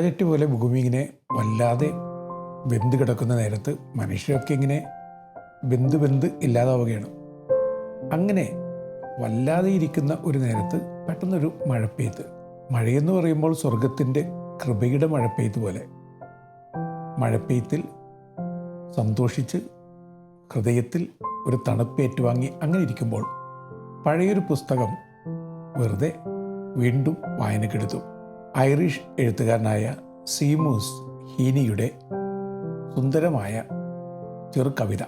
മറചട്ടി പോലെ ഭൂമി ഇങ്ങനെ വല്ലാതെ വെന്ത് കിടക്കുന്ന നേരത്ത് മനുഷ്യരൊക്കെ ഇങ്ങനെ വെന്ത് ഇല്ലാതാവുകയാണ്. അങ്ങനെ വല്ലാതെ ഇരിക്കുന്ന ഒരു നേരത്ത് പെട്ടെന്നൊരു മഴപ്പെയ്ത്ത്. മഴയെന്ന് പറയുമ്പോൾ സ്വർഗത്തിൻ്റെ കൃപയുടെ മഴപ്പെയ്ത്ത് പോലെ. മഴപ്പെയ്ത്തിൽ സന്തോഷിച്ച് ഹൃദയത്തിൽ ഒരു തണുപ്പ് ഏറ്റുവാങ്ങി അങ്ങനെ ഇരിക്കുമ്പോൾ പഴയൊരു പുസ്തകം വെറുതെ വീണ്ടും വായനക്കെടുത്തു. ഐറിഷ് എഴുത്തുകാരനായ സീമൂസ് ഹീനിയുടെ സുന്ദരമായ ചെറു കവിത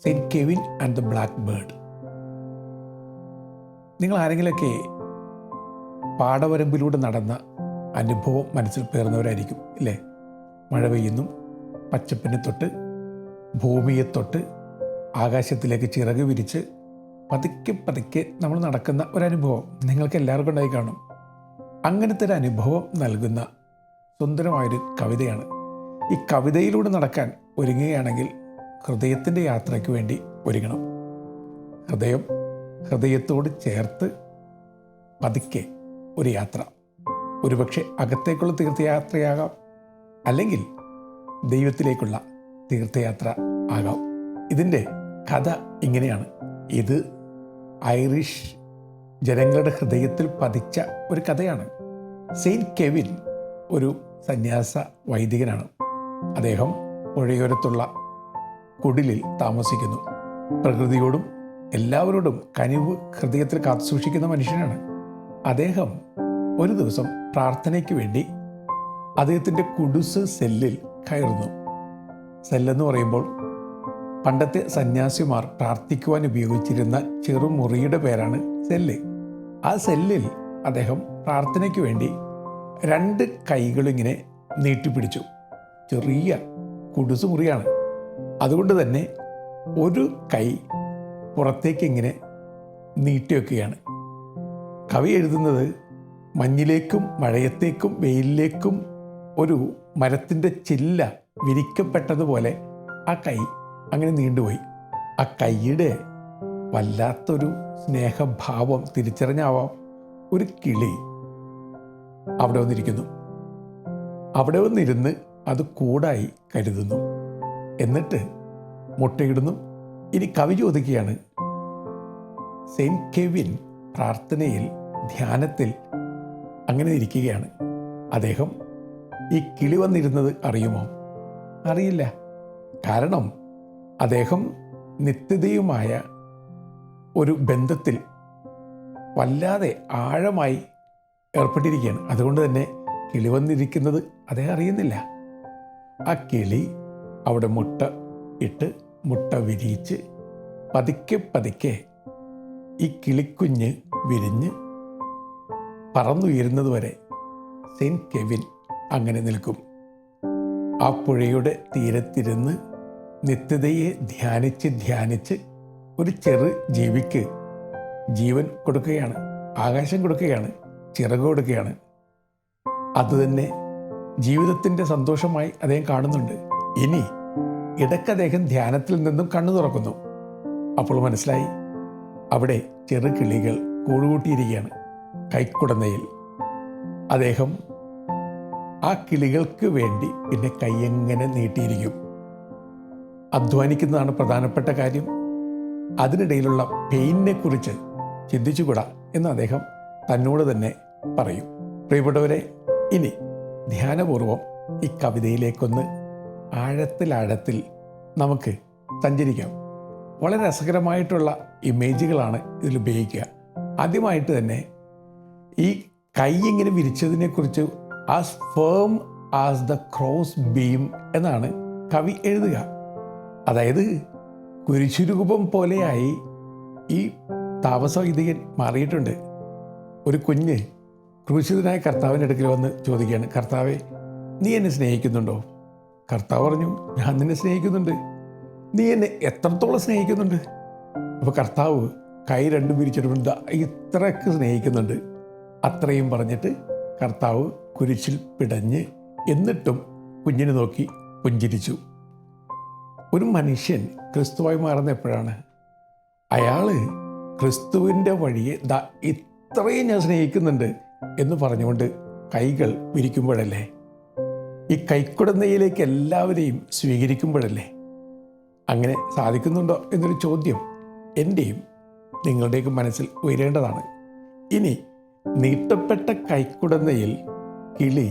saint Kevin and the blackbird. നിങ്ങൾ ആരെങ്കിലുമൊക്കെ പാടവരമ്പിലൂടെ നടന്ന അനുഭവം മനസ്സിൽ പേർന്നവരായിരിക്കും ഇല്ലേ? മഴ പെയ്യുന്നു, പച്ചപ്പിനെ തൊട്ട് ഭൂമിയെ തൊട്ട് ആകാശത്തിലേക്ക് ചിറക് വിരിച്ച് പതുക്കെ നമ്മൾ നടക്കുന്ന ഒരനുഭവം നിങ്ങൾക്ക് എല്ലാവർക്കും ഉണ്ടായി കാണും. അങ്ങനത്തെ ഒരു അനുഭവം നൽകുന്ന സുന്ദരമായൊരു കവിതയാണ്. ഈ കവിതയിലൂടെ നടക്കാൻ ഒരുങ്ങുകയാണെങ്കിൽ ഹൃദയത്തിൻ്റെ യാത്രയ്ക്ക് വേണ്ടി ഒരുങ്ങണം. ഹൃദയത്തോട് ചേർത്ത് പതുക്കെ ഒരു യാത്ര. ഒരുപക്ഷെ അകത്തേക്കുള്ള തീർത്ഥയാത്രയാകാം, അല്ലെങ്കിൽ ദൈവത്തിലേക്കുള്ള തീർത്ഥയാത്ര ആകാം. ഇതിൻ്റെ കഥ ഇങ്ങനെയാണ്. ഇത് ഐറിഷ് ജനങ്ങളുടെ ഹൃദയത്തിൽ പതിച്ച ഒരു കഥയാണ്. സെയിൻറ്റ് കെവിൻ ഒരു സന്യാസ വൈദികനാണ്. അദ്ദേഹം പുഴയോരത്തുള്ള കുടിലിൽ താമസിക്കുന്നു. പ്രകൃതിയോടും എല്ലാവരോടും കനിവ് ഹൃദയത്തിൽ കാത്തുസൂക്ഷിക്കുന്ന മനുഷ്യനാണ്. അദ്ദേഹം ഒരു ദിവസം പ്രാർത്ഥനയ്ക്ക് വേണ്ടി അദ്ദേഹത്തിൻ്റെ കുടുസ് സെല്ലിൽ കയറുന്നു. സെല്ലെന്ന് പറയുമ്പോൾ പണ്ടത്തെ സന്യാസിമാർ പ്രാർത്ഥിക്കുവാൻ ഉപയോഗിച്ചിരുന്ന ചെറുമുറിയുടെ പേരാണ് സെല്ല്. ആ സെല്ലിൽ അദ്ദേഹം പ്രാർത്ഥനയ്ക്ക് വേണ്ടി 2 കൈകളിങ്ങനെ നീട്ടിപ്പിടിച്ചു. ചെറിയ കുടുസ് മുറിയാണ്. അതുകൊണ്ട് തന്നെ ഒരു കൈ പുറത്തേക്ക് ഇങ്ങനെ നീട്ടിവെക്കുകയാണ്. കവി എഴുതുന്നത് മഞ്ഞിലേക്കും മഴയത്തേക്കും വെയിലിലേക്കും ഒരു മരത്തിൻ്റെ ചില്ല വിരിക്കപ്പെട്ടതുപോലെ ആ കൈ അങ്ങനെ നീണ്ടുപോയി. ആ കൈയുടെ വല്ലാത്തൊരു സ്നേഹഭാവം തിരിച്ചറിഞ്ഞാവാം ഒരു കിളി അവിടെ വന്നിരിക്കുന്നു. അവിടെ വന്നിരുന്ന് അത് കൂടായി കരുതുന്നു. എന്നിട്ട് മുട്ടയിടുന്നു. ഇനി കവി ചോദിക്കുകയാണ്, സെയിൻറ്റ് കെവിൻ പ്രാർത്ഥനയിൽ ധ്യാനത്തിൽ അങ്ങനെ ഇരിക്കുകയാണ്. അദ്ദേഹം ഈ കിളി വന്നിരുന്നത് അറിയുമോ? അറിയില്ല. കാരണം അദ്ദേഹം നിത്യതയുമായ ഒരു ബന്ധത്തിൽ വല്ലാതെ ആഴമായി ഏർപ്പെട്ടിരിക്കുകയാണ്. അതുകൊണ്ട് തന്നെ കിളി വന്നിരിക്കുന്നത് അദ്ദേഹം അറിയുന്നില്ല. ആ കിളി അവിടെ മുട്ട ഇട്ട് മുട്ട വിരിയിച്ച് പതുക്കെ ഈ കിളിക്കുഞ്ഞ് വിരിഞ്ഞ് പറന്നുയരുന്നത് വരെ സെയിൻറ്റ് കെവിൻ അങ്ങനെ നിൽക്കും. ആ പുഴയുടെ തീരത്തിരുന്ന് നിത്യതയെ ധ്യാനിച്ച് ഒരു ചെറു ജീവിക്ക് ജീവൻ കൊടുക്കുകയാണ്, ആകാശം കൊടുക്കുകയാണ്, ചിറക് കൊടുക്കുകയാണ്. അതുതന്നെ ജീവിതത്തിൻ്റെ സന്തോഷമായി അദ്ദേഹം കാണുന്നുണ്ട്. ഇനി ഇടയ്ക്ക് അദ്ദേഹം ധ്യാനത്തിൽ നിന്നും കണ്ണു തുറക്കുന്നു. അപ്പോൾ മനസ്സിലായി, അവിടെ ചെറു കിളികൾ കൂടുകൂട്ടിയിരിക്കുകയാണ് കൈക്കുടന്നയിൽ. അദ്ദേഹം ആ കിളികൾക്ക് വേണ്ടി പിന്നെ കൈയെങ്ങനെ നീട്ടിയിരിക്കും. അധ്വാനിക്കുന്നതാണ് പ്രധാനപ്പെട്ട കാര്യം. അതിനിടയിലുള്ള പെയിനെ കുറിച്ച് ചിന്തിച്ചുകൂടാ എന്ന് അദ്ദേഹം തന്നോട് തന്നെ പറയും. പ്രിയപ്പെട്ടവരെ, ഇനി ധ്യാനപൂർവം ഈ കവിതയിലേക്കൊന്ന് ആഴത്തിൽ നമുക്ക് സഞ്ചരിക്കാം. വളരെ രസകരമായിട്ടുള്ള ഇമേജുകളാണ് ഇതിൽ ഉപയോഗിക്കുക. ആദ്യമായിട്ട് തന്നെ ഈ കൈ ഇങ്ങനെ വിരിച്ചതിനെക്കുറിച്ച് as firm as the cross beam എന്നാണ് കവി എഴുതുക. അതായത് കുരിശുരൂപം പോലെയായി ഈ താമസവൈദികൻ മാറിയിട്ടുണ്ട്. ഒരു കുഞ്ഞ് ക്രൂശിതനായ കർത്താവിൻ്റെ അടുക്കൽ വന്ന് ചോദിക്കുകയാണ്, കർത്താവെ, നീ എന്നെ സ്നേഹിക്കുന്നുണ്ടോ? കർത്താവ് പറഞ്ഞു, ഞാൻ നിന്നെ സ്നേഹിക്കുന്നുണ്ട്. നീ എന്നെ എത്രത്തോളം സ്നേഹിക്കുന്നുണ്ട്? അപ്പോൾ കർത്താവ് കൈ രണ്ടും വിരിച്ചിട്ടുണ്ട്, ഇത്രയ്ക്ക് സ്നേഹിക്കുന്നുണ്ട്. അത്രയും പറഞ്ഞിട്ട് കർത്താവ് കുരിശിൽ പിടഞ്ഞ് എന്നിട്ടും കുഞ്ഞിനെ നോക്കി പുഞ്ചിരിച്ചു. ഒരു മനുഷ്യൻ ക്രിസ്തുവായി മാറുന്ന എപ്പോഴാണ്? അയാൾ ക്രിസ്തുവിൻ്റെ വഴിയെ ഇത്രയും ഞാൻ സ്നേഹിക്കുന്നുണ്ട് എന്ന് പറഞ്ഞുകൊണ്ട് കൈകൾ വിരിക്കുമ്പോഴല്ലേ? ഈ കൈക്കുടന്നയിലേക്ക് എല്ലാവരെയും സ്വീകരിക്കുമ്പോഴല്ലേ? അങ്ങനെ സാധിക്കുന്നുണ്ടോ എന്നൊരു ചോദ്യം എൻ്റെയും നിങ്ങളുടെയൊക്കെ മനസ്സിൽ ഉയരേണ്ടതാണ്. ഇനി നീട്ടപ്പെട്ട കൈക്കുടന്നയിൽ കിളി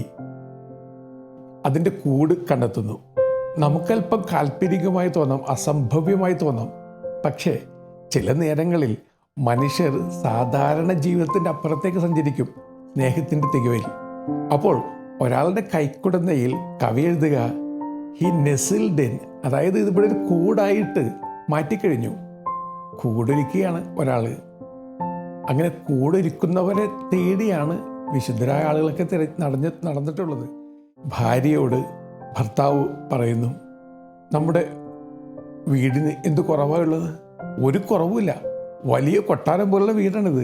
അതിൻ്റെ കൂട് കണ്ടെത്തുന്നു. നമുക്കല്പം കാൽപ്പനികമായി തോന്നാം, അസംഭവ്യമായി തോന്നാം. പക്ഷേ ചില നേരങ്ങളിൽ മനുഷ്യർ സാധാരണ ജീവിതത്തിൻ്റെ അപ്പുറത്തേക്ക് സഞ്ചരിക്കും, സ്നേഹത്തിൻ്റെ തികവിൽ. അപ്പോൾ ഒരാളുടെ കൈക്കുടന്നയിൽ കവി എഴുതുക ഹി നെസിൽഡ് ഇൻ, അതായത് ഇതിവിടെ ഒരു കൂടായിട്ട് മാറ്റിക്കഴിഞ്ഞു. കൂടൊരുക്കുകയാണ് ഒരാൾ. അങ്ങനെ കൂടൊരുക്കുന്നവരെ തേടിയാണ് വിശുദ്ധരായ ആളുകളൊക്കെ നടന്നിട്ടുള്ളത്. ഭാര്യയോട് ഭർത്താവ് പറയുന്നു, നമ്മുടെ വീടിന് എന്ത് കുറവാണുള്ളത്? ഒരു കുറവുമില്ല, വലിയ കൊട്ടാരം പോലുള്ള വീടാണിത്.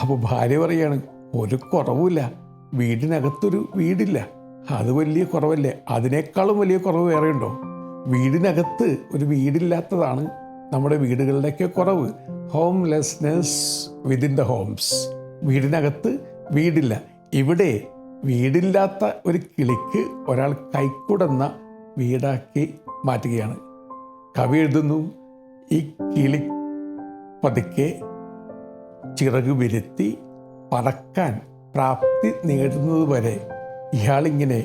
അപ്പോൾ ഭാര്യ പറയാണ്, ഒരു കുറവുമില്ല, വീടിനകത്തൊരു വീടില്ല, അത് വലിയ കുറവല്ലേ? അതിനേക്കാളും വലിയ കുറവ് വേറെ ഉണ്ടോ? വീടിനകത്ത് ഒരു വീടില്ലാത്തതാണ് നമ്മുടെ വീടുകളുടെയൊക്കെ കുറവ്. Homelessness within the homes. വീടിനകത്ത് വീടില്ല. ഇവിടെ വീടില്ലാത്ത ഒരു കിളിക്ക് ഒരാൾ കൈക്കുടന്ന വീടാക്കി മാറ്റുകയാണ്. കവി എഴുതുന്നു, ഈ കിളി പതുക്കെ ചിറക് വിരുത്തി പറക്കാൻ പ്രാപ്തി നേടുന്നത് വരെ ഇയാളിങ്ങനെ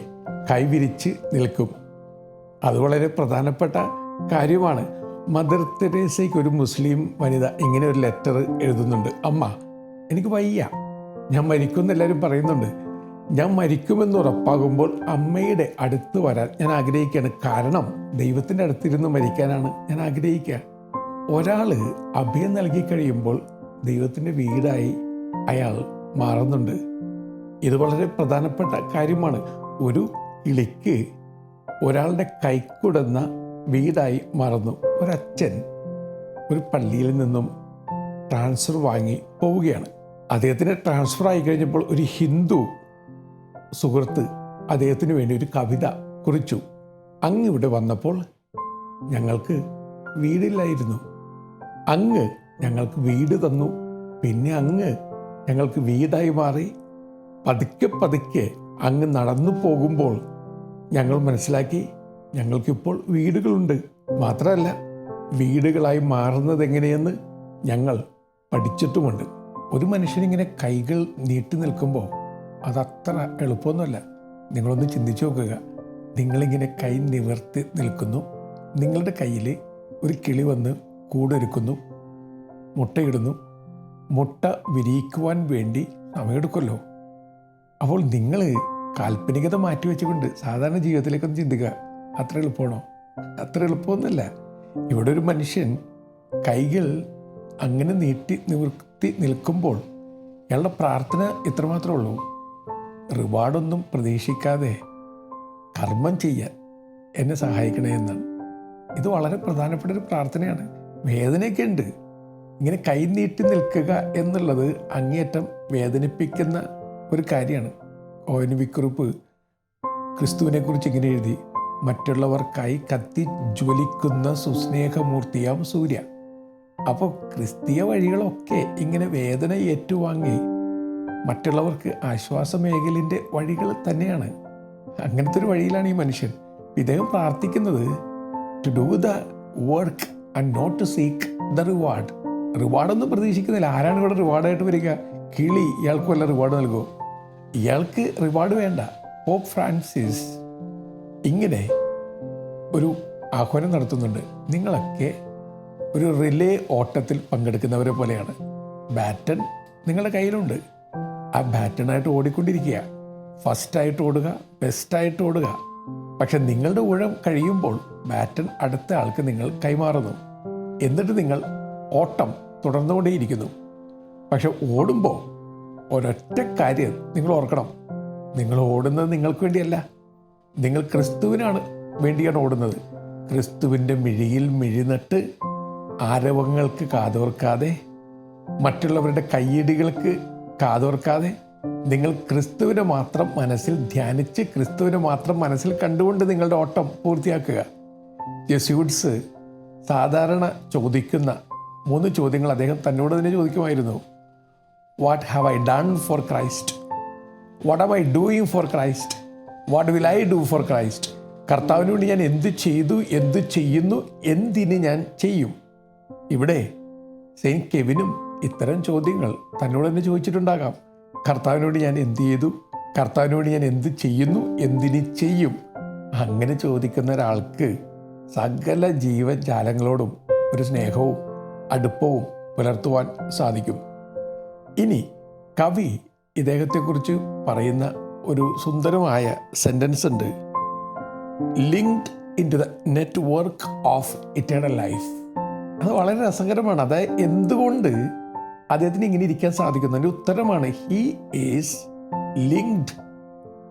കൈവിരിച്ച് നിൽക്കും. അത് വളരെ പ്രധാനപ്പെട്ട കാര്യമാണ്. മദർ തെരേസയ്ക്ക് ഒരു മുസ്ലിം വനിത ഇങ്ങനെ ഒരു ലെറ്റർ എഴുതുന്നുണ്ട്. അമ്മ, എനിക്ക് വയ്യ, ഞാൻ മരിക്കുമെന്ന് എല്ലാവരും പറയുന്നുണ്ട്. ഞാൻ മരിക്കുമെന്ന് ഉറപ്പാകുമ്പോൾ അമ്മയുടെ അടുത്ത് വരാൻ ഞാൻ ആഗ്രഹിക്കുകയാണ്. കാരണം ദൈവത്തിൻ്റെ അടുത്തിരുന്ന് മരിക്കാനാണ് ഞാൻ ആഗ്രഹിക്കുക. ഒരാൾ അഭയം നൽകി കഴിയുമ്പോൾ ദൈവത്തിൻ്റെ വീടായി അയാൾ മാറുന്നുണ്ട്. ഇത് വളരെ പ്രധാനപ്പെട്ട കാര്യമാണ്. ഒരു കിളിക്ക് ഒരാളുടെ കൈക്കുടന്ന വീടായി മാറുന്നു. ഒരച്ഛൻ ഒരു പള്ളിയിൽ നിന്നും ട്രാൻസ്ഫർ വാങ്ങി പോവുകയാണ്. അദ്ദേഹത്തിന് ട്രാൻസ്ഫർ ആയി കഴിഞ്ഞപ്പോൾ ഒരു ഹിന്ദു സുഹൃത്ത് അദ്ദേഹത്തിന് വേണ്ടി ഒരു കവിത കുറിച്ചു. അങ്ങ് ഇവിടെ വന്നപ്പോൾ ഞങ്ങൾക്ക് വീടില്ലായിരുന്നു, അങ്ങ് ഞങ്ങൾക്ക് വീട് തന്നു, പിന്നെ അങ്ങ് ഞങ്ങൾക്ക് വീടായി മാറി. പതുക്കെ പതുക്കെ അങ്ങ് നടന്നു പോകുമ്പോൾ ഞങ്ങൾ മനസ്സിലാക്കി ഞങ്ങൾക്കിപ്പോൾ വീടുകളുണ്ട്. മാത്രമല്ല, വീടുകളായി മാറുന്നത് എങ്ങനെയെന്ന് ഞങ്ങൾ പഠിച്ചിട്ടുമുണ്ട്. ഒരു മനുഷ്യനിങ്ങനെ കൈകൾ നീട്ടി നിൽക്കുമ്പോൾ അതത്ര എളുപ്പമൊന്നുമല്ല. നിങ്ങളൊന്ന് ചിന്തിച്ചു നോക്കുക. നിങ്ങളിങ്ങനെ കൈ നിവർത്തി നിൽക്കുന്നു, നിങ്ങളുടെ കയ്യിൽ ഒരു കിളി വന്ന് കൂടൊരുക്കുന്നു, മുട്ടയിടുന്നു. മുട്ട വിരിയിക്കുവാൻ വേണ്ടി സമയമെടുക്കുമല്ലോ. അപ്പോൾ നിങ്ങൾ കാൽപ്പനികത മാറ്റി വെച്ചുകൊണ്ട് സാധാരണ ജീവിതത്തിലേക്കൊന്ന് ചിന്തിക്കുക. അത്ര എളുപ്പമാണോ? അത്ര എളുപ്പമൊന്നുമല്ല. ഇവിടെ ഒരു മനുഷ്യൻ കൈകൾ അങ്ങനെ നീട്ടി നിവർത്തി നിൽക്കുമ്പോൾ അയാളുടെ പ്രാർത്ഥന ഇത്രമാത്രമേ ഉള്ളൂ, റിവാർഡൊന്നും പ്രതീക്ഷിക്കാതെ കർമ്മം ചെയ്യാൻ എന്നെ സഹായിക്കണേ എന്നാണ്. ഇത് വളരെ പ്രധാനപ്പെട്ട ഒരു പ്രാർത്ഥനയാണ്. വേദനയൊക്കെ ഉണ്ട്. ഇങ്ങനെ കൈ നീട്ടി നിൽക്കുക എന്നുള്ളത് അങ്ങേയറ്റം വേദനിപ്പിക്കുന്ന ഒരു കാര്യമാണ്. ഓയനവിക്കുറിപ്പ് ക്രിസ്തുവിനെക്കുറിച്ച് ഇങ്ങനെ എഴുതി, മറ്റുള്ളവർക്കായി കത്തി ജ്വലിക്കുന്ന സുസ്നേഹമൂർത്തിയാം സൂര്യ. അപ്പോൾ ക്രിസ്തീയ വഴികളൊക്കെ ഇങ്ങനെ വേദന ഏറ്റുവാങ്ങി മറ്റുള്ളവർക്ക് ആശ്വാസമേഖലിൻ്റെ വഴികൾ തന്നെയാണ്. അങ്ങനത്തെ ഒരു വഴിയിലാണ് ഈ മനുഷ്യൻ. ഇദ്ദേഹം പ്രാർത്ഥിക്കുന്നത് to do the work and not to seek the reward. റിവാർഡൊന്നും പ്രതീക്ഷിക്കുന്നില്ല. ആരാണ് ഇവിടെ റിവാർഡായിട്ട് വരിക? കിളി ഇയാൾക്ക് വല്ല റിവാർഡ് നൽകുമോ? ഇയാൾക്ക് റിവാർഡ് വേണ്ട. പോപ്പ് ഫ്രാൻസിസ് ഇങ്ങനെ ഒരു ആഹ്വാനം നടത്തുന്നുണ്ട്. നിങ്ങളൊക്കെ ഒരു റിലേ ഓട്ടത്തിൽ പങ്കെടുക്കുന്നവരെ പോലെയാണ്. ബാറ്റൺ നിങ്ങളുടെ കയ്യിലുണ്ട്. ആ ബാറ്റണായിട്ട് ഓടിക്കൊണ്ടിരിക്കുക. ഫസ്റ്റായിട്ട് ഓടുക, ബെസ്റ്റായിട്ട് ഓടുക. പക്ഷെ നിങ്ങളുടെ ഊഴം കഴിയുമ്പോൾ ബാറ്റൺ അടുത്ത ആൾക്ക് നിങ്ങൾ കൈമാറുന്നു. എന്നിട്ട് നിങ്ങൾ ഓട്ടം തുടർന്നുകൊണ്ടേയിരിക്കുന്നു. പക്ഷെ ഓടുമ്പോൾ ഒരൊറ്റ കാര്യം നിങ്ങൾ ഓർക്കണം, നിങ്ങൾ ഓടുന്നത് നിങ്ങൾക്ക് വേണ്ടിയല്ല, നിങ്ങൾ ക്രിസ്തുവിനാണ് വേണ്ടിയാണ് ഓടുന്നത്. ക്രിസ്തുവിൻ്റെ മിഴിയിൽ മിഴിനട്ട് ആരവങ്ങൾക്ക് കാതോർക്കാതെ, മറ്റുള്ളവരുടെ കയ്യടികൾക്ക് കാതോർക്കാതെ, നിങ്ങൾ ക്രിസ്തുവിനെ മാത്രം മനസ്സിൽ ധ്യാനിച്ച് ക്രിസ്തുവിനെ മാത്രം മനസ്സിൽ കണ്ടുകൊണ്ട് നിങ്ങളുടെ ഓട്ടം പൂർത്തിയാക്കുക. ജെസ്യൂട്ട്സ് സാധാരണ ചോദിക്കുന്ന 3 ചോദ്യങ്ങൾ അദ്ദേഹം തന്നോട് തന്നെ ചോദിക്കുമായിരുന്നു. What have I done for Christ? What am I doing for Christ, what will I do for Christ. കർത്താവിന് വേണ്ടി ഞാൻ എന്ത് ചെയ്തു, എന്ത് ചെയ്യുന്നു, എന്തിന് ഞാൻ ചെയ്യും. ഇവിടെ സെയിൻറ്റ് കെവിനും ഇത്തരം ചോദ്യങ്ങൾ തന്നോട് തന്നെ ചോദിച്ചിട്ടുണ്ടാകാം. കർത്താവിന് വേണ്ടി ഞാൻ എന്ത് ചെയ്തു, കർത്താവിന് വേണ്ടി ഞാൻ എന്ത് ചെയ്യുന്നു, എന്തിന് ചെയ്യും. അങ്ങനെ ചോദിക്കുന്ന ഒരാൾക്ക് സകല ജീവജാലങ്ങളോടും ഒരു സ്നേഹവും അടുപ്പവും പുലർത്തുവാൻ സാധിക്കും. ഇനി കവി ഇദ്ദേഹത്തെക്കുറിച്ച് പറയുന്ന ഒരു സുന്ദരമായ സെൻറ്റൻസ് ഉണ്ട്. Linked into the network of eternal life. അത് വളരെ രസകരമാണ്. അതായത് എന്തുകൊണ്ട് അദ്ദേഹത്തിന് ഇങ്ങനെ ഇരിക്കാൻ സാധിക്കുന്നു? അതിൻ്റെ ഉത്തരമാണ് he is linked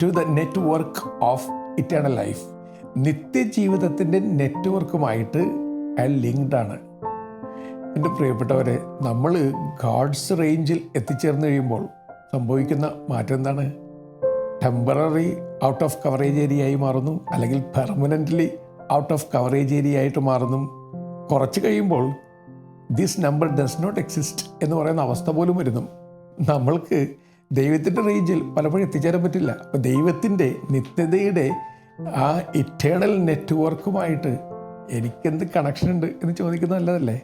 to the network of eternal life. നിത്യജീവിതത്തിൻ്റെ നെറ്റ്വർക്കുമായിട്ട് അയാൾ ലിങ്ക്ഡ് ആണ്. എൻ്റെ പ്രിയപ്പെട്ടവരെ, നമ്മൾ ഗാഡ്സ് റേഞ്ചിൽ എത്തിച്ചേർന്ന് കഴിയുമ്പോൾ സംഭവിക്കുന്ന മാറ്റം എന്താണ്? ടെമ്പററി ഔട്ട് ഓഫ് കവറേജ് ഏരിയയായി മാറുന്നു, അല്ലെങ്കിൽ permanently out of coverage area ആയിട്ട് മാറുന്നു. കുറച്ച് കഴിയുമ്പോൾ this number does not exist എന്ന് പറയുന്ന അവസ്ഥ പോലും വരുന്നു. നമ്മൾക്ക് ദൈവത്തിൻ്റെ റേഞ്ചിൽ പലപ്പോഴും എത്തിച്ചേരാൻ പറ്റില്ല. അപ്പോൾ ദൈവത്തിൻ്റെ നിത്യതയുടെ ആ ഇറ്റേണൽ നെറ്റ്വർക്കുമായിട്ട് എനിക്കെന്ത് കണക്ഷൻ ഉണ്ട് എന്ന് ചോദിക്കുന്നത് നല്ലതല്ലേ?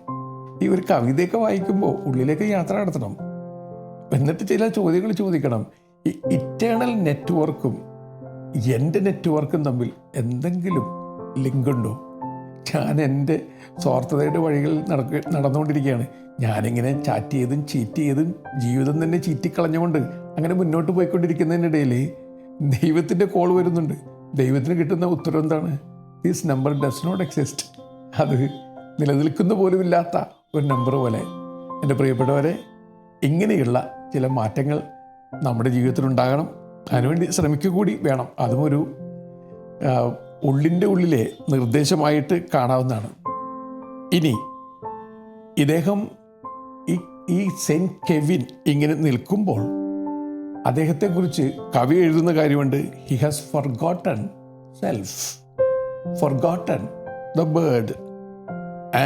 ഈ ഒരു കവിതയൊക്കെ വായിക്കുമ്പോൾ ഉള്ളിലേക്ക് യാത്ര നടത്തണം. എന്നിട്ട് ചില ചോദ്യങ്ങൾ ചോദിക്കണം. ഈ ഇറ്റേണൽ നെറ്റ്വർക്കും എൻ്റെ നെറ്റ്വർക്കും തമ്മിൽ എന്തെങ്കിലും ലിങ്കുണ്ടോ? ഞാൻ എൻ്റെ സ്വാർത്ഥതയുടെ വഴികളിൽ നടന്നുകൊണ്ടിരിക്കുകയാണ്. ഞാനിങ്ങനെ ചാറ്റ് ചെയ്തും ചീറ്റ് ചെയ്തും ജീവിതം തന്നെ ചീറ്റിക്കളഞ്ഞുകൊണ്ട് അങ്ങനെ മുന്നോട്ട് പോയിക്കൊണ്ടിരിക്കുന്നതിനിടയിൽ ദൈവത്തിൻ്റെ കോൾ വരുന്നുണ്ട്. ദൈവത്തിന് കിട്ടുന്ന ഉത്തരം എന്താണ്? This number does not exist. അത് നിലനിൽക്കുന്ന പോലുമില്ലാത്ത ഒരു നമ്പർ പോലെ. എൻ്റെ പ്രിയപ്പെട്ടവരെ, ഇങ്ങനെയുള്ള ചില മാറ്റങ്ങൾ നമ്മുടെ ജീവിതത്തിലുണ്ടാകണം. അതിനുവേണ്ടി ശ്രമിക്കുക കൂടി വേണം. അതും ഒരു ഉള്ളിൻ്റെ ഉള്ളിലെ നിർദ്ദേശമായിട്ട് കാണാവുന്നതാണ്. ഇനി ഇദ്ദേഹം ഈ സെയിൻറ്റ് കെവിൻ ഇങ്ങനെ നിൽക്കുമ്പോൾ അദ്ദേഹത്തെക്കുറിച്ച് കവി എഴുതുന്ന കാര്യമുണ്ട്. He has forgotten self, forgotten the bird,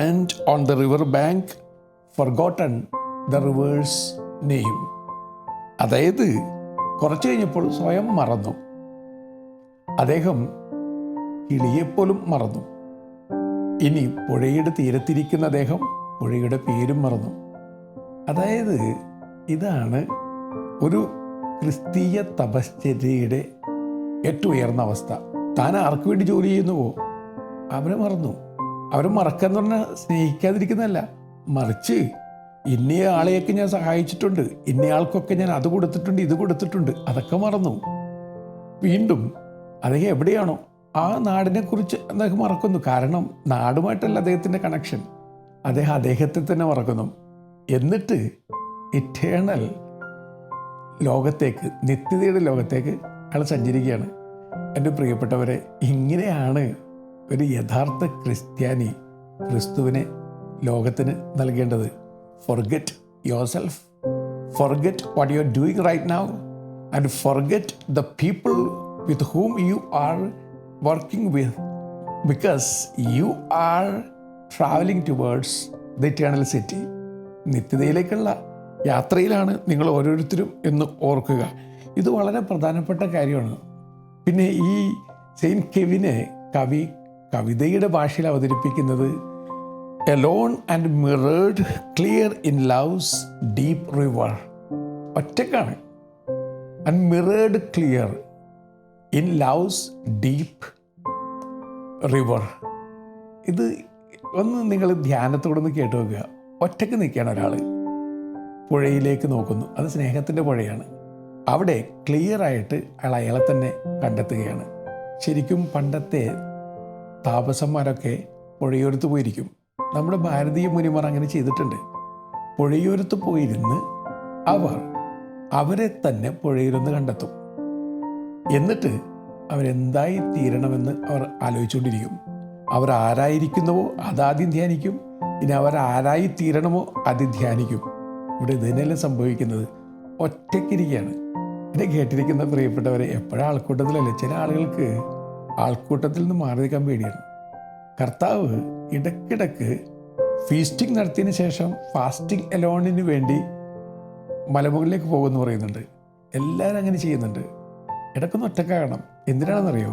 and on the river bank forgotten the reverse name. അതായത് കുറച്ച് കഴിഞ്ഞപ്പോൾ സ്വയം മറന്നു. അദ്ദേഹം കിളിയെപ്പോലും മറന്നു. ഇനി പുഴയുടെ തീരത്തിരിക്കുന്ന അദ്ദേഹം പുഴയുടെ പേരും മറന്നു. അതായത് ഇതാണ് ഒരു ക്രിസ്തീയ തപശ്ചര്യയുടെ ഏറ്റവും ഉയർന്ന അവസ്ഥ. താൻ ആർക്ക് വേണ്ടി ജോലി ചെയ്യുന്നുവോ അവരെ മറന്നു. അവരെ മറക്കാന്ന് പറഞ്ഞാൽ സ്നേഹിക്കാതിരിക്കുന്നതല്ല, മറിച്ച് ഇന്നേ ആളെയൊക്കെ ഞാൻ സഹായിച്ചിട്ടുണ്ട്, ഇന്നയാൾക്കൊക്കെ ഞാൻ അത് കൊടുത്തിട്ടുണ്ട്, ഇത് കൊടുത്തിട്ടുണ്ട്, അതൊക്കെ മറന്നു. വീണ്ടും അദ്ദേഹം എവിടെയാണോ ആ നാടിനെക്കുറിച്ച് അദ്ദേഹം മറക്കുന്നു. കാരണം നാടുമായിട്ടല്ല അദ്ദേഹത്തിൻ്റെ കണക്ഷൻ. അദ്ദേഹം അദ്ദേഹത്തെ തന്നെ മറക്കുന്നു. എന്നിട്ട് ഇറ്റേണൽ ലോകത്തേക്ക്, നിത്യതയുടെ ലോകത്തേക്ക് അയാൾ സഞ്ചരിക്കുകയാണ്. എൻ്റെ പ്രിയപ്പെട്ടവരെ, ഇങ്ങനെയാണ് ഒരു യഥാർത്ഥ ക്രിസ്ത്യാനി ക്രിസ്തുവിനെ ലോകത്തിന് നൽകേണ്ടത്. Forget yourself, forget what you are doing right now, and forget the people with whom you are working with, because you are traveling towards the eternal city. നിത്യതയിലേക്കുള്ള യാത്രയിലാണ് നിങ്ങൾ ഓരോരുത്തരും എന്ന് ഓർക്കുക. ഇത് വളരെ പ്രധാനപ്പെട്ട കാര്യമാണ്. പിന്നെ ഈ സെയിൻറ്റ് കെവിനെ കവി കവിതയുടെ ഭാഷയിൽ അവതരിപ്പിക്കുന്നത് alone and mirrored clear in love's deep river. ഒറ്റക്കാണ്. and mirrored clear in love's deep river. ഇത് ഒന്ന് നിങ്ങൾ ധ്യാനത്തോടൊന്ന് കേട്ട് നോക്കുക. ഒറ്റയ്ക്ക് നിൽക്കുകയാണ് ഒരാൾ, പുഴയിലേക്ക് നോക്കുന്നു. അത് സ്നേഹത്തിൻ്റെ പുഴയാണ്. അവിടെ ക്ലിയറായിട്ട് അയാളെ തന്നെ കണ്ടെത്തുകയാണ്. ശരിക്കും പണ്ടത്തെ താപസന്മാരൊക്കെ പുഴയോരത്ത് പോയിരിക്കും. നമ്മുടെ ഭാരതീയ മുനിമാർ അങ്ങനെ ചെയ്തിട്ടുണ്ട്. പുഴയോരത്ത് പോയിരുന്ന് അവരെ തന്നെ പുഴയിലൊന്ന് കണ്ടെത്തും. എന്നിട്ട് അവരെന്തായി തീരണമെന്ന് അവർ ആലോചിച്ചുകൊണ്ടിരിക്കും. അവർ ആരായിരിക്കുന്നുവോ അതാദ്യം ധ്യാനിക്കും. ഇനി അവർ ആരായി തീരണമോ അത് ധ്യാനിക്കും. ഇവിടെ ഇതിനെല്ലാം സംഭവിക്കുന്നത് ഒറ്റയ്ക്കിരിക്കുകയാണ്. എന്നെ കേട്ടിരിക്കുന്ന പ്രിയപ്പെട്ടവരെ, എപ്പോഴും ആൾക്കൂട്ടത്തിലല്ലേ. ചില ആളുകൾക്ക് ആൾക്കൂട്ടത്തിൽ നിന്ന് മാറി നിൽക്കാൻ പേടിയാണ്. കർത്താവ് ഇടയ്ക്കിടയ്ക്ക് ഫീസ്റ്റിംഗ് നടത്തിയതിന് ശേഷം ഫാസ്റ്റിംഗ് എലോണിന് വേണ്ടി മലമുകളിലേക്ക് പോകുമെന്ന് പറയുന്നുണ്ട്. എല്ലാവരും അങ്ങനെ ചെയ്യുന്നുണ്ട്. ഇടയ്ക്കൊന്ന് ഒറ്റക്കാകണം. എന്തിനാണെന്നറിയോ?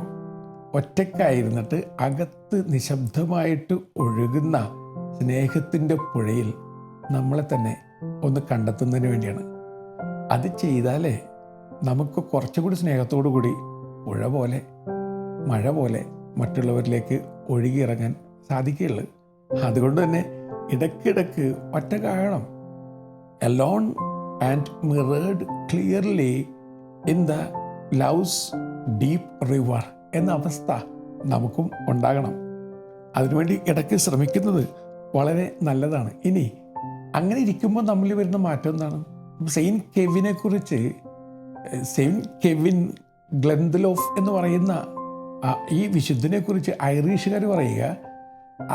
ഒറ്റക്കായിരുന്നിട്ട് അകത്ത് നിശബ്ദമായിട്ട് ഒഴുകുന്ന സ്നേഹത്തിൻ്റെ പുഴയിൽ നമ്മളെ തന്നെ ഒന്ന് കണ്ടെത്തുന്നതിന് വേണ്ടിയാണ്. അത് ചെയ്താലേ നമുക്ക് കുറച്ചുകൂടി സ്നേഹത്തോടു കൂടി പുഴ പോലെ, മഴ പോലെ മറ്റുള്ളവരിലേക്ക് ഒഴുകിയിറങ്ങാൻ സാധിക്കുകയുള്ളു. അതുകൊണ്ട് തന്നെ ഇടയ്ക്കിടയ്ക്ക് ഒറ്റക്കാകണം. Alone and mirrored clearly in the love's deep river എന്ന അവസ്ഥ നമുക്കും ഉണ്ടാകണം. അതിനുവേണ്ടി ഇടയ്ക്ക് ശ്രമിക്കുന്നത് വളരെ നല്ലതാണ്. ഇനി അങ്ങനെ ഇരിക്കുമ്പോൾ നമ്മളിൽ വരുന്ന മാറ്റം എന്താണ്? സെയിൻറ്റ് കെവിനെ കുറിച്ച്, സെയിൻറ്റ് കെവിൻ ഗ്ലെൻഡലോഫ് എന്ന് പറയുന്ന ഈ വിശുദ്ധനെ കുറിച്ച് ഐറിഷുകാർ പറയുക,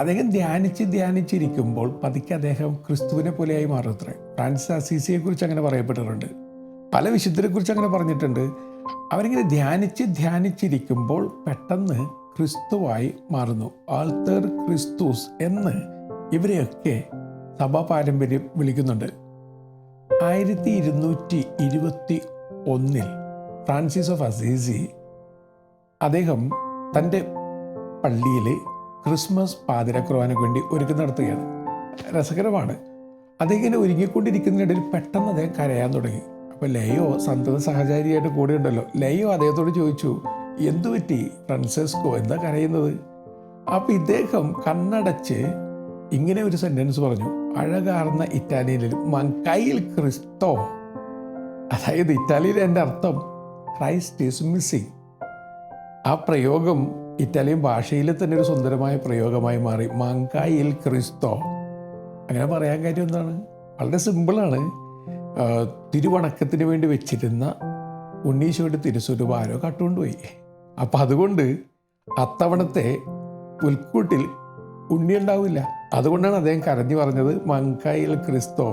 അദ്ദേഹം ധ്യാനിച്ചിരിക്കുമ്പോൾ പതുക്കെ അദ്ദേഹം ക്രിസ്തുവിനെ പോലെയായി മാറുത്രേ. ഫ്രാൻസിസ് അസീസിയെ കുറിച്ച് അങ്ങനെ പറയപ്പെട്ടിട്ടുണ്ട്. പല വിശുദ്ധരെ കുറിച്ച് അങ്ങനെ പറഞ്ഞിട്ടുണ്ട്. അവരിങ്ങനെ ധ്യാനിച്ചിരിക്കുമ്പോൾ പെട്ടെന്ന് ക്രിസ്തുവായി മാറുന്നു. ആൾത്തർ ക്രിസ്തുസ് എന്ന് ഇവരെയൊക്കെ സഭാ പാരമ്പര്യം വിളിക്കുന്നുണ്ട്. 1221 ഫ്രാൻസിസ് ഓഫ് അസീസി അദ്ദേഹം തൻ്റെ പള്ളിയിൽ ക്രിസ്മസ് പാതിര കുർബാനയ്ക്ക് വേണ്ടി ഒരുക്കം നടത്തുകയാണ്. രസകരമാണ്. അദ്ദേഹം ഇങ്ങനെ ഒരുങ്ങിക്കൊണ്ടിരിക്കുന്നതിനിടയിൽ പെട്ടെന്ന് അദ്ദേഹം കരയാൻ തുടങ്ങി. അപ്പോൾ ലയോ സന്തത സഹചാരിയായിട്ട് കൂടെ ഉണ്ടല്ലോ. ലയോ അദ്ദേഹത്തോട് ചോദിച്ചു, എന്തു പറ്റി ഫ്രാൻസിസ്കോ, എന്താ കരയുന്നത്? അപ്പോൾ ഇദ്ദേഹം കണ്ണടച്ച് ഇങ്ങനെ ഒരു സെൻറ്റൻസ് പറഞ്ഞു, അഴകാർന്ന ഇറ്റാലിയനിൽ മങ്കയിൽ ക്രിസ്തോ. അതായത് ഇറ്റാലിയൻ എൻ്റെ അർത്ഥം ക്രൈസ്റ്റ് ഈസ് മിസ്സിങ്. ആ പ്രയോഗം ഇറ്റാലിയൻ ഭാഷയിൽ തന്നെ ഒരു സുന്ദരമായ പ്രയോഗമായി മാറി, മങ്കയിൽ ക്രിസ്തോ. അങ്ങനെ പറയാൻ കാര്യം എന്താണ്? വളരെ സിമ്പിളാണ്. തിരുവണക്കത്തിന് വേണ്ടി വെച്ചിരുന്ന ഉണ്ണീശോയുടെ തിരുസ്വരൂപം ആരോ കട്ടുകൊണ്ടുപോയി. അപ്പം അതുകൊണ്ട് അത്തവണത്തെ പുൽക്കൂട്ടിൽ ഉണ്ണി ഉണ്ടാവില്ല. അതുകൊണ്ടാണ് അദ്ദേഹം കരഞ്ഞു പറഞ്ഞത് മങ്കയിൽ ക്രിസ്തോ,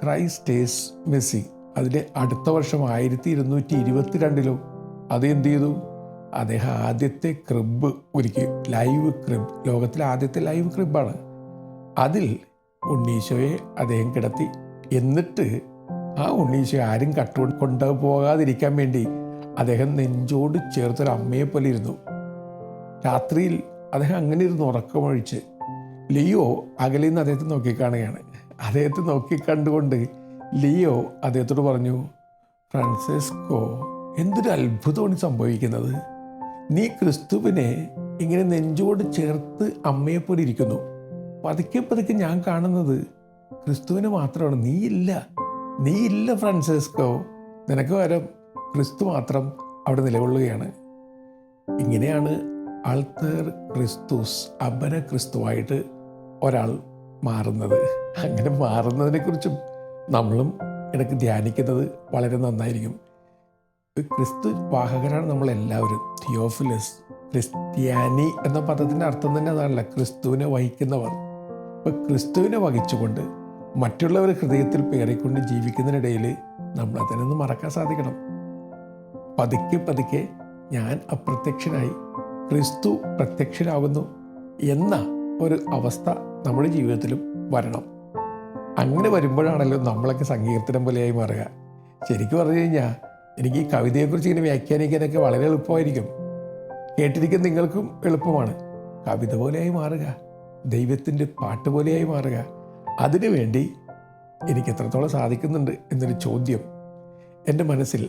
ക്രൈസ്റ്റ് ഈസ് മിസ്സിങ്. അതിൻ്റെ അടുത്ത വർഷം 1222 അത് എന്ത് ചെയ്തു? അദ്ദേഹം ആദ്യത്തെ ക്രിബ് ഒരുക്കി, ലൈവ് ക്രിബ്, ലോകത്തിലെ ആദ്യത്തെ ലൈവ് ക്രിബാണ്. അതിൽ ഉണ്ണീശോയെ അദ്ദേഹം കിടത്തി. എന്നിട്ട് ആ ഉണ്ണീശോയെ ആരും കൊണ്ടുപോകാതിരിക്കാൻ വേണ്ടി അദ്ദേഹം നെഞ്ചോട് ചേർത്തൊരു അമ്മയെ പോലെ ഇരുന്നു. രാത്രിയിൽ അദ്ദേഹം അങ്ങനെ ഇരുന്ന് ഉറക്കമൊഴിച്ച്. ലിയോ അകലിൽ നിന്ന് അദ്ദേഹത്തെ നോക്കിക്കാണുകയാണ്. അദ്ദേഹത്തെ നോക്കിക്കണ്ടുകൊണ്ട് ലിയോ അദ്ദേഹത്തോട് പറഞ്ഞു, ഫ്രാൻസിസ്കോ, എന്തൊരു അത്ഭുതമാണ് സംഭവിക്കുന്നത്. നീ ക്രിസ്തുവിനെ ഇങ്ങനെ നെഞ്ചോട് ചേർത്ത് അമ്മയെപ്പോലെ ഇരിക്കുന്നു. പതുക്കെ പതുക്കെ ഞാൻ കാണുന്നത് ക്രിസ്തുവിനെ മാത്രമാണ്. നീയില്ല ഫ്രാൻസിസ്കോ. നിനക്ക് പകരം ക്രിസ്തു മാത്രം അവിടെ നിലകൊള്ളുകയാണ്. ഇങ്ങനെയാണ് ആൾത്തർ ക്രിസ്തുസ്, അപര ക്രിസ്തുവായിട്ട് ഒരാൾ മാറുന്നത്. അങ്ങനെ മാറുന്നതിനെക്കുറിച്ചും നമ്മളും ഇടയ്ക്ക് ധ്യാനിക്കുന്നത് വളരെ നന്നായിരിക്കും. ക്രിസ്തു വാഹകരാണ് നമ്മളെല്ലാവരും. തിയോഫിലസ്, ക്രിസ്ത്യാനി എന്ന പദത്തിൻ്റെ അർത്ഥം തന്നെ അതാണല്ലോ, ക്രിസ്തുവിനെ വഹിക്കുന്നവർ. അപ്പോൾ ക്രിസ്തുവിനെ വഹിച്ചുകൊണ്ട് മറ്റുള്ളവർ ഹൃദയത്തിൽ പേറിക്കൊണ്ട് ജീവിക്കുന്നതിനിടയിൽ നമ്മളതിനൊന്ന് മറക്കാൻ സാധിക്കണം. പതുക്കെ പതുക്കെ ഞാൻ അപ്രത്യക്ഷനായി ക്രിസ്തു പ്രത്യക്ഷനാകുന്നു എന്ന ഒരു അവസ്ഥ നമ്മുടെ ജീവിതത്തിലും വരണം. അങ്ങനെ വരുമ്പോഴാണല്ലോ നമ്മളൊക്കെ സങ്കീർത്തനം പോലെയായി മാറുക. ശരിക്കും പറഞ്ഞു കഴിഞ്ഞാൽ എനിക്ക് ഈ കവിതയെക്കുറിച്ച് ഇങ്ങനെ വ്യാഖ്യാനിക്കാനൊക്കെ വളരെ എളുപ്പമായിരിക്കും. കേട്ടിരിക്കുന്ന നിങ്ങൾക്കും എളുപ്പമാണ്. കവിത പോലെയായി മാറുക, ദൈവത്തിൻ്റെ പാട്ട് പോലെയായി മാറുക. അതിനുവേണ്ടി എനിക്ക് എത്രത്തോളം സാധിക്കുന്നുണ്ട് എന്നൊരു ചോദ്യം എൻ്റെ മനസ്സിൽ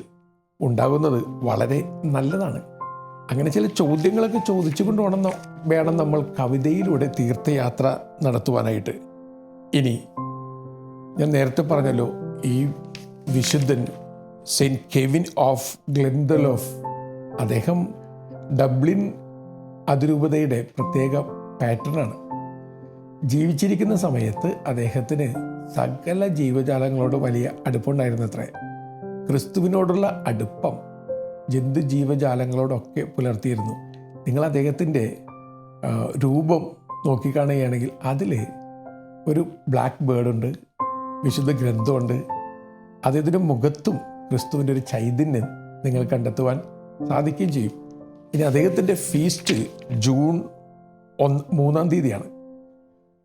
ഉണ്ടാകുന്നത് വളരെ നല്ലതാണ്. അങ്ങനെ ചില ചോദ്യങ്ങളൊക്കെ ചോദിച്ചുകൊണ്ട് വേണം നമ്മൾ കവിതയിലൂടെ തീർത്ഥയാത്ര നടത്തുവാനായിട്ട്. ഇനി ഞാൻ നേരത്തെ പറഞ്ഞല്ലോ, ഈ വിശുദ്ധൻ സെയിൻറ്റ് കെവിൻ ഓഫ് ഗ്ലെൻഡലോഫ്, അദ്ദേഹം ഡബ്ലിൻ അതിരൂപതയുടെ പ്രത്യേക പാറ്റേണാണ്. ജീവിച്ചിരിക്കുന്ന സമയത്ത് അദ്ദേഹത്തിന് സകല ജീവജാലങ്ങളോട് വലിയ അടുപ്പമുണ്ടായിരുന്നത്രേ. ക്രിസ്തുവിനോടുള്ള അടുപ്പം ജന്തു ജീവജാലങ്ങളോടൊക്കെ പുലർത്തിയിരുന്നു. നിങ്ങൾ അദ്ദേഹത്തിൻ്റെ രൂപം നോക്കിക്കാണുകയാണെങ്കിൽ അതിൽ ഒരു ബ്ലാക്ക് ബേർഡുണ്ട്, വിശുദ്ധ ഗ്രന്ഥമുണ്ട്. അദ്ദേഹത്തിൻ്റെ മുഖത്തും ക്രിസ്തുവിൻ്റെ ഒരു ചൈതന്യം നിങ്ങൾ കണ്ടെത്തുവാൻ സാധിക്കുകയും ചെയ്യും. ഇനി അദ്ദേഹത്തിൻ്റെ ഫീസ്റ്റ് ജൂൺ 3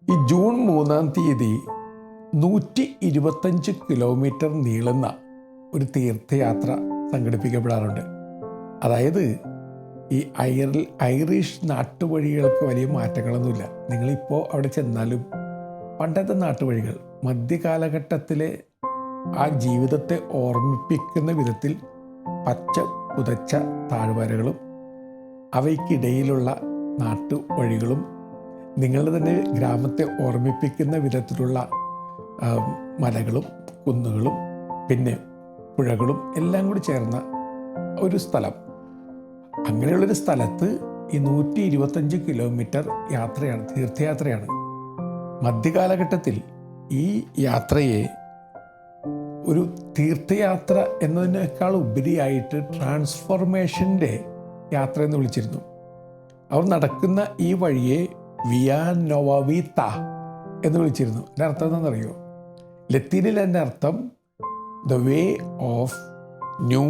ഈ ജൂൺ 3 125 കിലോമീറ്റർ നീളുന്ന ഒരു തീർത്ഥയാത്ര സംഘടിപ്പിക്കപ്പെടാറുണ്ട്. അതായത് ഈ ഐറിഷ് നാട്ടുവഴികൾക്ക് വലിയ മാറ്റങ്ങളൊന്നുമില്ല. നിങ്ങളിപ്പോൾ അവിടെ ചെന്നാലും പണ്ടത്തെ നാട്ടുവഴികൾ മധ്യകാലഘട്ടത്തിലെ ആ ജീവിതത്തെ ഓർമ്മിപ്പിക്കുന്ന വിധത്തിൽ പച്ച പുതച്ച താഴ്വരകളും അവയ്ക്കിടയിലുള്ള നാട്ടുവഴികളും നിങ്ങളുടെ തന്നെ ഗ്രാമത്തെ ഓർമ്മിപ്പിക്കുന്ന വിധത്തിലുള്ള മലകളും കുന്നുകളും പിന്നെ പുഴകളും എല്ലാം കൂടി ചേർന്ന ഒരു സ്ഥലം. അങ്ങനെയുള്ളൊരു സ്ഥലത്ത് ഈ 125 കിലോമീറ്റർ യാത്രയാണ്, തീർത്ഥയാത്രയാണ്. മധ്യകാലഘട്ടത്തിൽ ഈ യാത്രയെ ഒരു തീർത്ഥയാത്ര എന്നതിനേക്കാൾ ഉപരിയായിട്ട് ട്രാൻസ്ഫോർമേഷൻ്റെ യാത്ര എന്ന് വിളിച്ചിരുന്നു. അവർ നടക്കുന്ന ഈ വഴിയെ വിയാ നോവവീത്ത എന്ന് വിളിച്ചിരുന്നു. എൻ്റെ അർത്ഥം എന്താണെന്നറിയോ? ലത്തീനിൽ എൻ്റെ അർത്ഥം the way of new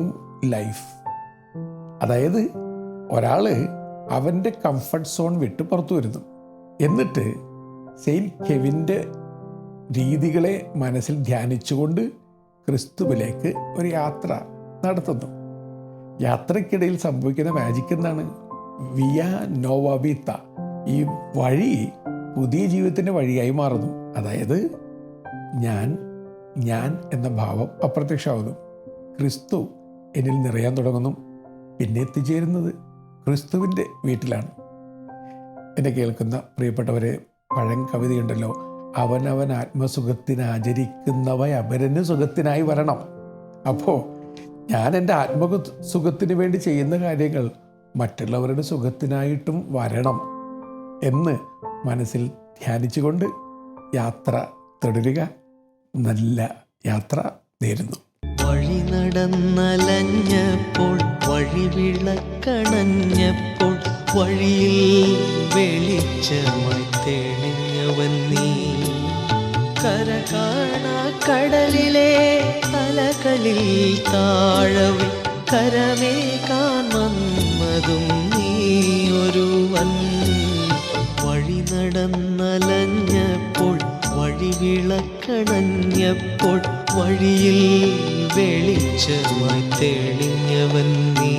life. അതായത് ഒരാൾ അവൻ്റെ കംഫർട്ട് സോൺ വിട്ട് പുറത്തു വരുന്നു, എന്നിട്ട് സെയിൻറ്റ് കെവിൻ്റെ രീതികളെ മനസ്സിൽ ധ്യാനിച്ചുകൊണ്ട് ക്രിസ്തുവിലേക്ക് ഒരു യാത്ര നടത്തുന്നു. യാത്രയ്ക്കിടയിൽ സംഭവിക്കുന്ന മാജിക് എന്താണ്? വിയാ നോവവീത്ത. ഈ വഴി പുതിയ ജീവിതത്തിൻ്റെ വഴിയായി മാറുന്നു. അതായത് ഞാൻ എന്ന ഭാവം അപ്രത്യക്ഷമാകുന്നു. ക്രിസ്തു എന്നിൽ നിറയാൻ തുടങ്ങുന്നു. പിന്നെ എത്തിച്ചേരുന്നത് ക്രിസ്തുവിൻ്റെ വീട്ടിലാണ്. എന്നെ കേൾക്കുന്ന പ്രിയപ്പെട്ടവരെ, പഴം കവിതയുണ്ടല്ലോ, അവനവൻ ആത്മസുഖത്തിന് ആചരിക്കുന്നവ അപരന് സുഖത്തിനായി വരണം. അപ്പോൾ ഞാൻ എൻ്റെ ആത്മസുഖത്തിന് വേണ്ടി ചെയ്യുന്ന കാര്യങ്ങൾ മറ്റുള്ളവരുടെ സുഖത്തിനായിട്ടും വരണം എന്ന് മനസ്സിൽ ധ്യാനിച്ചുകൊണ്ട് യാത്ര തുടരുക. നല്ല യാത്ര നേരുന്നു. വഴി നടന്നലഞ്ഞപ്പോൾ വഴി വിളക്കണഞ്ഞപ്പോൾ വഴിയിൽ വെളിച്ചമായി തെളിഞ്ഞവൻ നീ. കര കാണാ കടലിലെ അലകളിൽ താഴവേ കരമേകാൻ വന്നതും നീ ഒരുവൻ. വഴി നടന്നലഞ്ഞപ്പോൾ വഴി വിളക്കണഞ്ഞപ്പോൾ വഴിയിൽ വെളിച്ചമായി തെളിഞ്ഞവൻ നീ.